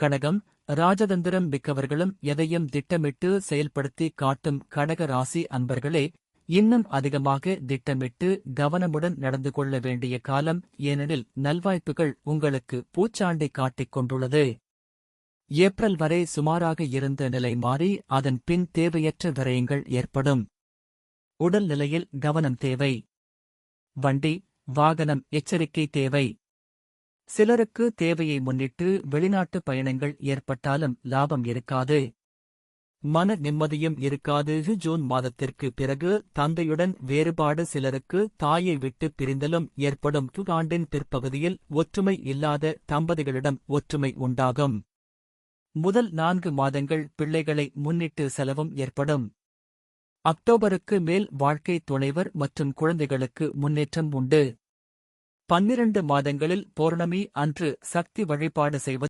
கடகம், ராஜதந்திரம் மிக்கவர்களும் எதையும் திட்டமிட்டு செயல்படுத்தி காட்டும் கடக ராசி அன்பர்களே, இன்னும் அதிகமாக திட்டமிட்டு கவனமுடன் நடந்து கொள்ள வேண்டிய காலம். ஏனெனில் நல்வாய்ப்புகள் உங்களுக்கு பூச்சாண்டை காட்டிக் கொண்டுள்ளது. ஏப்ரல் வரை சுமாராக இருந்த நிலை மாறி அதன் பின் தேவையற்ற விரயங்கள் ஏற்படும். உடல் நிலையில் கவனம் தேவை. வண்டி, வாகனம் எச்சரிக்கை தேவை. சிலருக்கு தேவையை முன்னிட்டு வெளிநாட்டு பயணங்கள் ஏற்பட்டாலும் லாபம் இருக்காது. மன நிம்மதியும் இருக்காது. ஜூன் மாதத்திற்கு பிறகு தந்தையுடன் வேறுபாடு, சிலருக்கு தாயை விட்டு பிரிந்தலும் ஏற்படும். ஆண்டின் பிற்பகுதியில் ஒற்றுமை இல்லாத தம்பதிகளிடம் ஒற்றுமை உண்டாகும். முதல் 4 மாதங்கள் பிள்ளைகளை முன்னிட்டு செலவும் ஏற்படும். அக்டோபருக்கு மேல் வாழ்க்கை துணைவர் மற்றும் குழந்தைகளுக்கு முன்னேற்றம் உண்டு. 12 மாதங்களில் பௌர்ணமி அன்று சக்தி வழிபாடு செய்வது